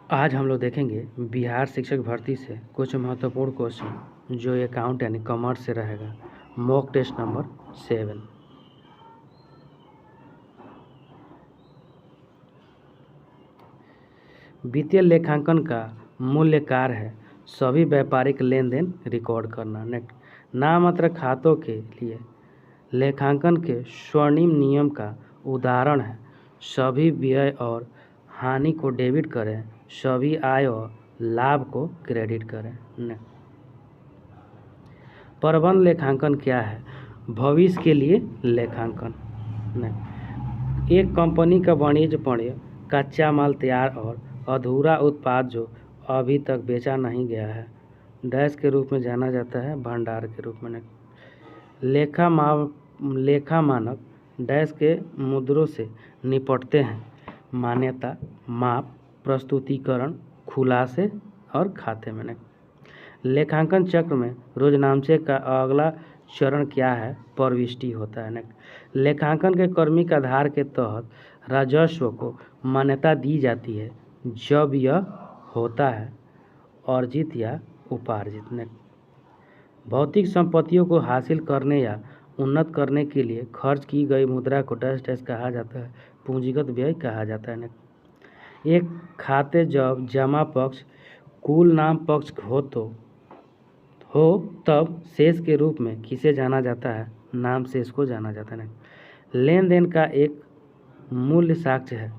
आज हम लोग देखेंगे बिहार शिक्षक भर्ती से कुछ महत्वपूर्ण क्वेश्चन जो अकाउंट यानी कॉमर्स से रहेगा। Mock test number 7। वित्तीय लेखांकन का मूल्य कार्य है सभी व्यापारिक लेन देन रिकॉर्ड करना। नेक्स्ट, नाममात्र खातों के लिए लेखांकन के स्वर्णिम नियम का उदाहरण है सभी व्यय और हानि को डेबिट करें, सभी आय और लाभ को क्रेडिट करें। प्रबंध लेखांकन क्या है? भविष्य के लिए लेखांकन। एक कंपनी का वाणिज्य पण्य कच्चा माल तैयार और अधूरा उत्पाद जो अभी तक बेचा नहीं गया है डैश के रूप में जाना जाता है, भंडार के रूप में। लेखा मानक डैश के मुद्दों से निपटते हैं, मान्यता, माप, प्रस्तुतिकरण, खुलासे और खाते में। लेखांकन चक्र में रोजनामचे का अगला चरण क्या है? प्रविष्टि होता है। लेखांकन के क्रमिक आधार के तहत राजस्व को मान्यता दी जाती है जब यह होता है अर्जित या उपार्जित। भौतिक संपत्तियों को हासिल करने या उन्नत करने के लिए खर्च की गई मुद्रा को डैश डैश कहा जाता है, पूंजीगत व्यय कहा जाता है। एक खाते जब जमा पक्ष कुल नाम पक्ष हो तब शेष के रूप में किसे जाना जाता है? नाम शेष को जाना जाता है। लेन देन का एक मूल्य साक्ष्य है,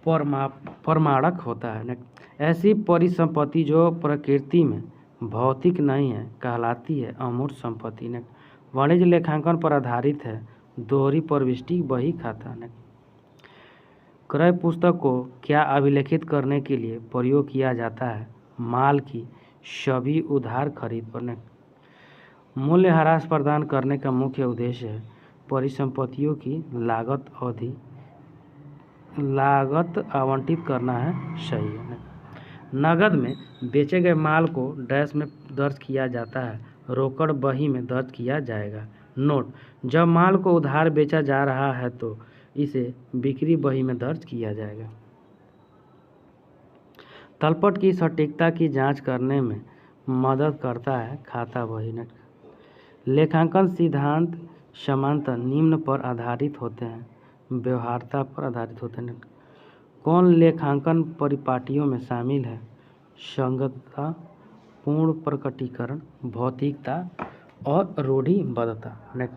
प्रमाणक होता है। ऐसी परिसंपत्ति जो प्रकृति में भौतिक नहीं है कहलाती है अमूर्त संपत्ति। वाणिज्य लेखांकन पर आधारित है दोहरी प्रविष्टि बही खाता। क्रय पुस्तक को क्या अभिलेखित करने के लिए प्रयोग किया जाता है? माल की सभी उधार खरीद पर। मूल्य ह्रास प्रदान करने का मुख्य उद्देश्य है परिसंपत्तियों की लागत आवंटित करना है, सही है। नगद में बेचे गए माल को डैश में दर्ज किया जाता है, रोकड़ बही में दर्ज किया जाएगा। नोट, जब माल को उधार बेचा जा रहा है तो इसे बिक्री बही में दर्ज किया जाएगा। तलपट की सटीकता की जांच करने में मदद करता है खाता बही। लेखांकन सिद्धांत सामान्यतः निम्न पर आधारित होते हैं, व्यवहार्यता पर आधारित होते हैं। कौन लेखांकन परिपाटियों में शामिल है? संगतता, पूर्ण प्रकटीकरण, भौतिकता और रूढ़िबद्धता।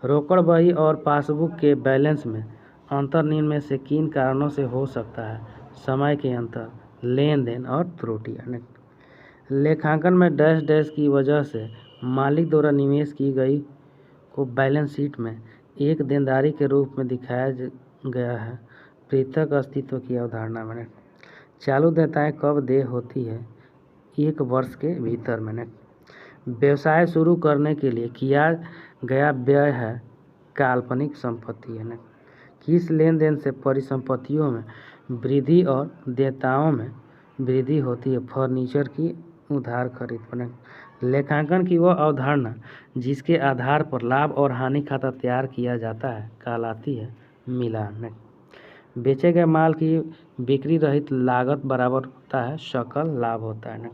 रोकड़ बही और पासबुक के बैलेंस में अंतर निम्न में से किन कारणों से हो सकता है? समय के अंतर, लेन देन और त्रुटियाँ। लेखांकन में डैश डैश की वजह से मालिक द्वारा निवेश की गई को बैलेंस शीट में एक देनदारी के रूप में दिखाया गया है। पृथक अस्तित्व की अवधारणा में चालू देयताएं कब देय होती है? 1 वर्ष के भीतर में। व्यवसाय शुरू करने के लिए किया गया व्यय है काल्पनिक संपत्ति है। किस लेन देन से परिसंपत्तियों में वृद्धि और देयताओं में वृद्धि होती है? फर्नीचर की उधार खरीद पर। लेखांकन की वह अवधारणा जिसके आधार पर लाभ और हानि खाता तैयार किया जाता है कहलाती है मिलान। बेचे गए माल की बिक्री रहित लागत बराबर होता है सकल लाभ होता है।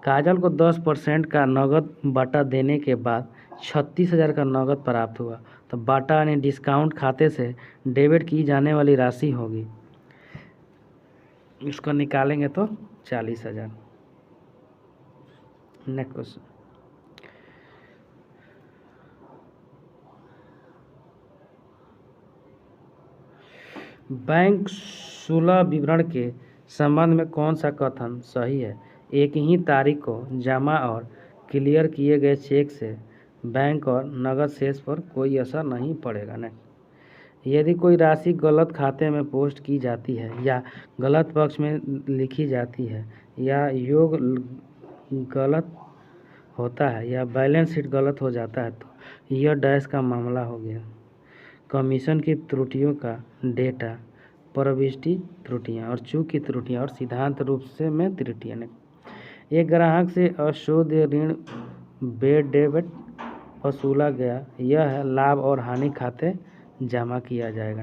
काजल को 10% का नगद बाटा देने के बाद 36,000 का नगद प्राप्त हुआ तो बाटा यानी डिस्काउंट खाते से डेबिट की जाने वाली राशि होगी, इसको निकालेंगे तो 40,000। नेक्स्ट क्वेश्चन, बैंक सुलह विवरण के संबंध में कौन सा कथन सही है? एक ही तारीख को जमा और क्लियर किए गए चेक से बैंक और नगद शेष पर कोई असर नहीं पड़ेगा। यदि कोई राशि गलत खाते में पोस्ट की जाती है या गलत पक्ष में लिखी जाती है या योग गलत होता है या बैलेंस शीट गलत हो जाता है तो यह डैश का मामला हो गया। कमीशन की त्रुटियों का डेटा, प्रविष्टि त्रुटियां और चूक की त्रुटियां और सिद्धांत रूप से में त्रुटियां। एक ग्राहक से अशुद्ध ऋण बेड डेबिट वसूला गया, यह है लाभ और हानि खाते जमा किया जाएगा।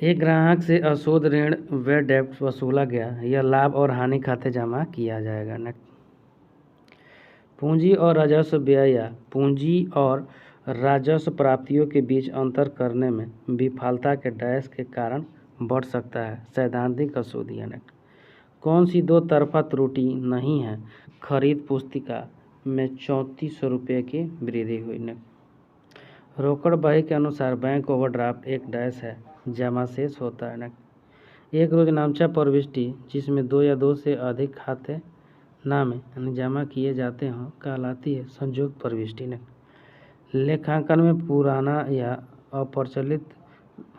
एक ग्राहक से अशुद्ध ऋण व डेब्ट वसूला गया, यह लाभ और हानि खाते जमा किया जाएगा। नेक्स्ट, पूंजी और राजस्व व्यय या पूंजी और राजस्व प्राप्तियों के बीच अंतर करने में विफलता के डैश के कारण बढ़ सकता है सैद्धांतिक अशुद्धि। नेक्स्ट, कौन सी दो तरफा त्रुटि नहीं है? खरीद पुस्तिका में 3400 रुपये की वृद्धि हुई। नेक्स्ट, रोकड़ बही के अनुसार बैंक ओवरड्राफ्ट एक डैश है जमा शेष होता है। नेक्स्ट, एक रोज नामचा प्रविष्टि जिसमें 2 या 2 से अधिक खाते नामे यानी जमा किए जाते हों कहलाती है संयुक्त प्रविष्टि। नेक्स्ट, लेखांकन में पुराना या अप्रचलित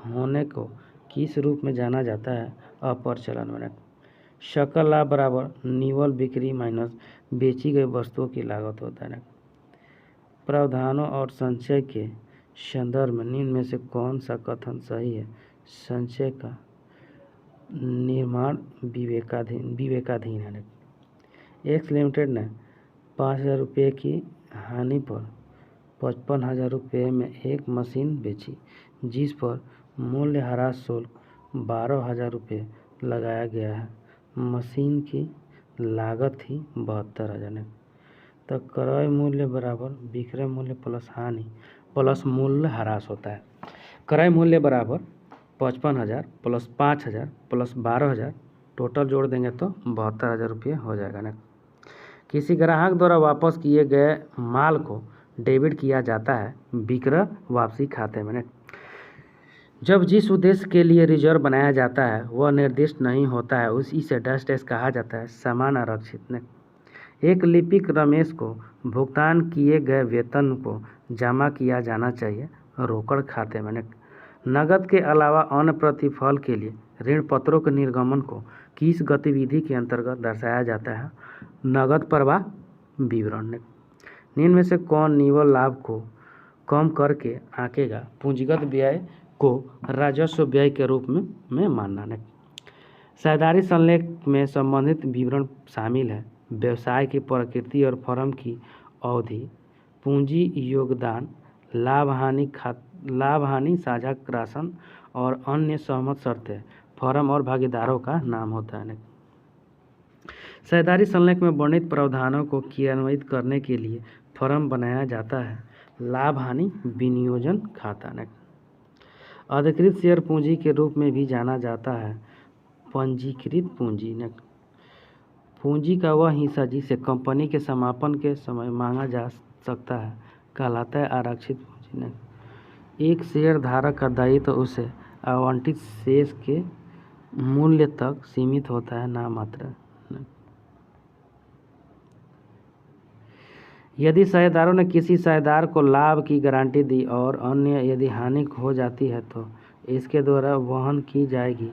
होने को किस रूप में जाना जाता है? अप्रचलन में। सकल लाभ बराबर निव्वल बिक्री माइनस बेची गई वस्तुओं की लागत होता है। प्रावधानों और संचय के संदर्भ में निम्न में से कौन सा कथन सही है? संचय का निर्माण विवेकाधीन है। एक्स लिमिटेड ने 5000 रुपये की हानि पर 55,000 रुपये में एक मशीन बेची, जिस पर मूल्यह्रास शुल्क 12,000 रुपये लगाया गया है। मशीन की लागत ही 72,000 है। तो क्रय मूल्य बराबर विक्रय मूल्य प्लस हानि प्लस मूल्यह्रास होता है। क्रय मूल्य बराबर 55,000 प्लस 5,000 प्लस 12,000, टोटल जोड़ देंगे तो 72,000 रुपये हो जाएगा। ना, किसी ग्राहक द्वारा वापस किए गए माल को डेबिट किया जाता है विक्रय वापसी खाते में। जब जिस उद्देश्य के लिए रिजर्व बनाया जाता है वह निर्दिष्ट नहीं होता है, उसी से डैश डैश कहा जाता है समान आरक्षित। ने एक लिपिक रमेश को भुगतान किए गए वेतन को जमा किया जाना चाहिए रोकड़ खाते में। नगद के अलावा अन्य प्रतिफल के लिए ऋण पत्रों के निर्गमन को किस गतिविधि के अंतर्गत दर्शाया जाता है? नगद प्रवाह विवरण। निम्न में से कौन निव्वल लाभ को कम करके आंकेगा? पूंजीगत व्यय को राजस्व व्यय के रूप में मानना। साझेदारी संलेख में संबंधित विवरण शामिल है। व्यवसाय की प्रकृति और फर्म की अवधि, पूंजी योगदान, लाभ हानि साझा राशन और अन्य सहमत शर्तें फर्म और भागीदारों का नाम होता है। साझेदारी संलेख में वर्णित प्रावधानों को क्रियान्वित करने के लिए फर्म बनाया जाता है लाभ हानि विनियोजन खाता। अधिकृत शेयर पूंजी के रूप में भी जाना जाता है पंजीकृत पूंजी। पूंजी का वह हिस्सा जिसे कंपनी के समापन के समय मांगा जा सकता है कहलाता है आरक्षित पूंजी। एक शेयर धारक का दायित्व उसे आवंटित शेष के मूल्य तक सीमित होता है नामात्र। यदि साझेदारों ने किसी साझेदार को लाभ की गारंटी दी और अन्य यदि हानि हो जाती है तो इसके द्वारा वहन की जाएगी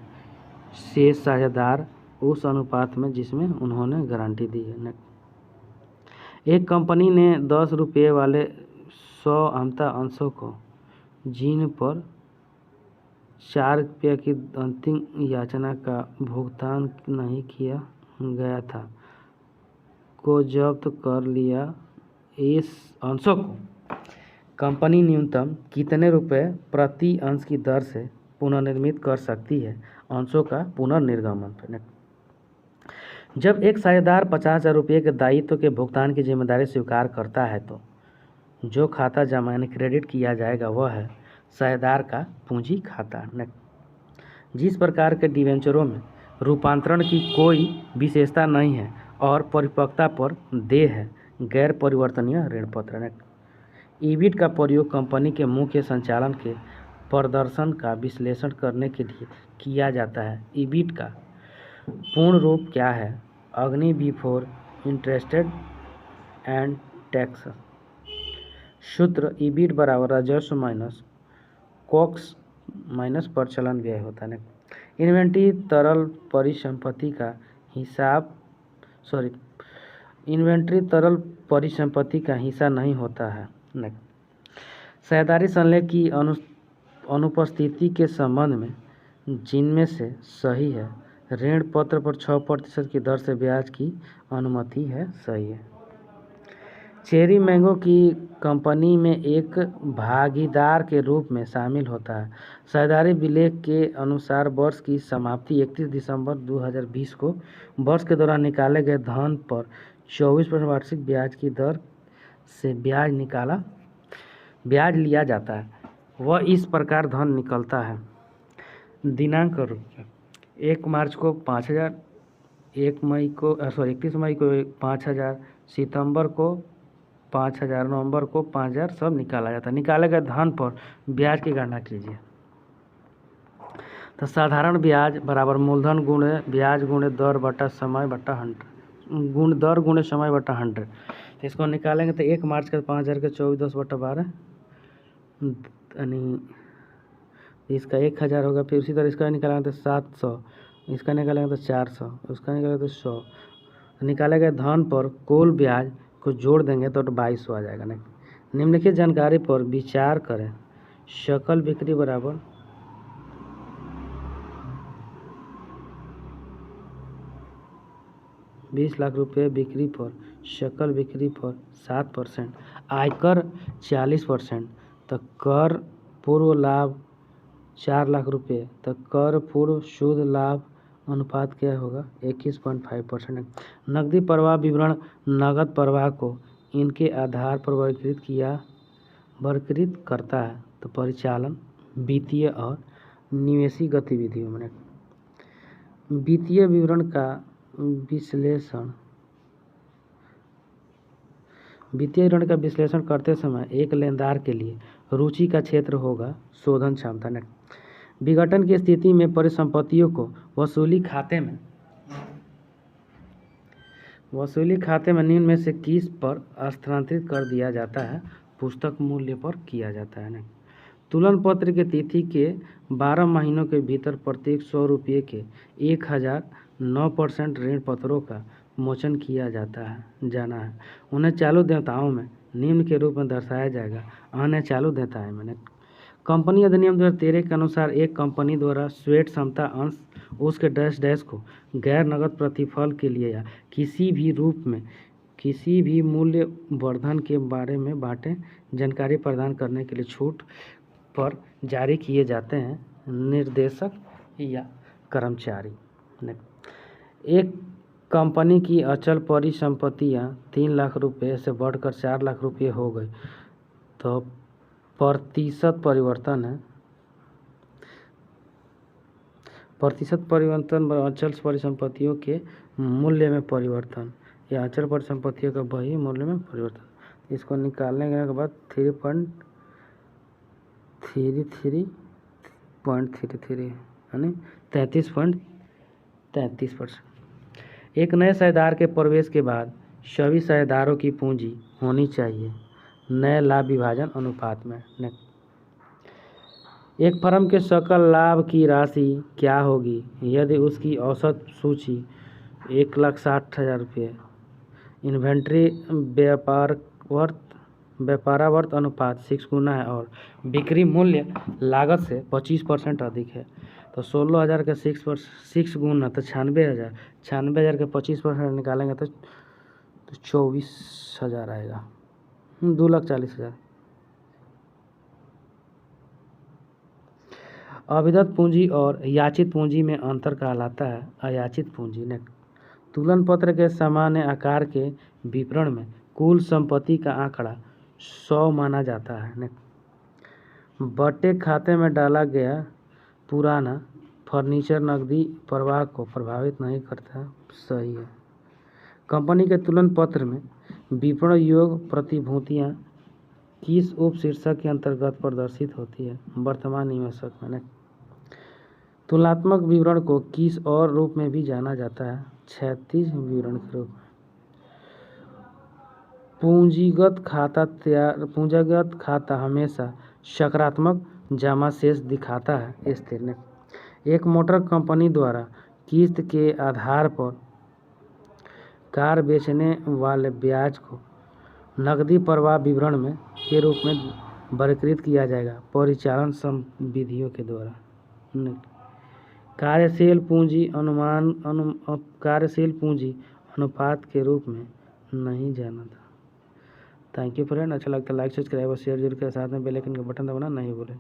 शेष साझेदार उस अनुपात में जिसमें उन्होंने गारंटी दी है। एक कंपनी ने 10 रुपये वाले 100 अंतर अंशों को जिन पर 4 रुपये की अंतिम याचना का भुगतान नहीं किया गया था को जब्त कर लिया। इस अंशों को कंपनी न्यूनतम कितने रुपए प्रति अंश की दर से पुनर्निर्मित कर सकती है? अंशों का पुनर्निर्गमन। जब एक साझेदार 50,000 रुपये के दायित्व के भुगतान की जिम्मेदारी स्वीकार करता है तो जो खाता जमा यानी क्रेडिट किया जाएगा वह है साझेदार का पूंजी खाता। जिस प्रकार के डिवेंचरों में रूपांतरण की कोई विशेषता नहीं है और परिपक्वता पर देय है गैर परिवर्तनीय ऋण पत्र। ईबिट का प्रयोग कंपनी के मुख्य संचालन के प्रदर्शन का विश्लेषण करने के लिए किया जाता है। ईबिट का पूर्ण रूप क्या है? अग्नि बिफोर इंटरेस्टेड एंड टैक्स। सूत्र ईबिट बराबर राजस्व माइनस कॉस्ट माइनस प्रचलन व्यय होता है। इन्वेंट्री तरल परिसंपत्ति का हिस्सा नहीं होता है। साझेदारी संलेख की अनुपस्थिति के संबंध में जिनमें से सही है ऋण पत्र पर 6% की दर से ब्याज की अनुमति है, सही है। चेरी मैंगो की कंपनी में एक भागीदार के रूप में शामिल होता है। साझेदारी विलेख के अनुसार वर्ष की समाप्ति 31 दिसंबर 2020 को वर्ष के दौरान निकाले गए धन पर 24% वार्षिक ब्याज की दर से ब्याज लिया जाता है। वह इस प्रकार धन निकलता है। दिनांक और रुपये 1 मार्च को 5,000, 31 मई को 5,000, सितंबर को 5,000, नवंबर को 5,000 सब निकाला जाता है। निकाले गए धन पर ब्याज की गणना कीजिए। तो साधारण ब्याज बराबर मूलधन गुणे ब्याज गुणे दर बटा समय बटा 100 दर गुणे समय बटा 100। तो इसको निकालेंगे तो 1 मार्च के 5,000 के 24/10/12 यानी इसका 1,000 होगा। फिर उसी तरह इसका निकालेंगे तो 700, इसका निकालेंगे तो 400, उसका निकालेंगे तो 100। निकाले गए धन पर कुल ब्याज को जोड़ देंगे तो 2200 आ जाएगा। निम्नलिखित जानकारी पर विचार करें। सकल बिक्री बराबर 20 लाख रुपये बिक्री पर सकल बिक्री पर 7%, आयकर 40%, तो कर पूर्व लाभ 4 लाख रुपये, तो कर पूर्व शुद्ध लाभ अनुपात क्या होगा 21.5%। नकदी प्रवाह विवरण नगद प्रवाह को इनके आधार पर वर्गीकृत करता है। तो परिचालन, वित्तीय और निवेशी गतिविधियों में वित्तीय विवरण का विश्लेषण करते समय एक लेनदार के लिए रुचि का क्षेत्र होगा शोधन क्षमता। विघटन की स्थिति में परिसंपत्तियों को वसूली खाते में निम्न में से किस पर स्थानांतरित कर दिया जाता है। पुस्तक मूल्य पर किया जाता है। तुलन पत्र के तिथि के 12 महीनों के भीतर प्रत्येक 100 रुपये के 1,009% ऋण पत्रों का मोचन किया जाना है। उन्हें चालू देयताओं में निम्न के रूप में दर्शाया जाएगा। अन्य चालू देयताएं मैंने कंपनी अधिनियम 2013 के अनुसार एक कंपनी द्वारा स्वेट क्षमता अंश उसके डैश को गैर नगद प्रतिफल के लिए या किसी भी रूप में किसी भी मूल्य वर्धन के बारे में बाटें जानकारी प्रदान करने के लिए छूट पर जारी किए जाते हैं निर्देशक या कर्मचारी। एक कंपनी की अचल परिसंपत्तियां 3 लाख रुपये से बढ़कर 4 लाख रुपये हो गई तो प्रतिशत परिवर्तन अचल परिसंपत्तियों के मूल्य में परिवर्तन या अचल परिसंपत्तियों का वही मूल्य में परिवर्तन। इसको निकालने के बाद 3.33 यानी 33.33%। एक नए साझेदार के प्रवेश के बाद सभी साझेदारों की पूंजी होनी चाहिए नए लाभ विभाजन अनुपात में। एक फर्म के सकल लाभ की राशि क्या होगी यदि उसकी औसत सूची 1,60,000 रुपये, इन्वेंट्री व्यापारावर्त अनुपात 6 गुना है और बिक्री मूल्य लागत से 25% अधिक है। तो 16,000 का 6 गुना तो 96,000, 96,000 के 25% निकालेंगे तो 24,000 आएगा, 2,40,000। अविदत पूंजी और याचित पूंजी में अंतर कहलाता है अयाचित पूंजी। तुलन पत्र के सामान्य आकार के विवरण में कुल संपत्ति का आंकड़ा 100 माना जाता है। बटे खाते में डाला गया पुराना फर्नीचर नकदी प्रवाह को प्रभावित नहीं करता, सही है। कंपनी के तुलन पत्र में विवरण योग्य प्रतिभूतियां किस उप शीर्षक के अंतर्गत प्रदर्शित होती है वर्तमान निवेशक में। तुलनात्मक विवरण को किस और रूप में भी जाना जाता है क्षैतिज विवरण के रूप में। पूंजीगत खाता हमेशा सकारात्मक जमा शेष दिखाता है स्थिर। एक मोटर कंपनी द्वारा किस्त के आधार पर कार बेचने वाले ब्याज को नकदी प्रवाह विवरण में के रूप में वर्गीकृत किया जाएगा परिचालन संविधियों के द्वारा। कार्यशील पूंजी अनुपात के रूप में नहीं जाना था। Thank you friend. अच्छा लगता है लाइक सब्सक्राइब और शेयर जरूर करें, साथ में बेल आइकन का बटन दबाना नहीं भूलें।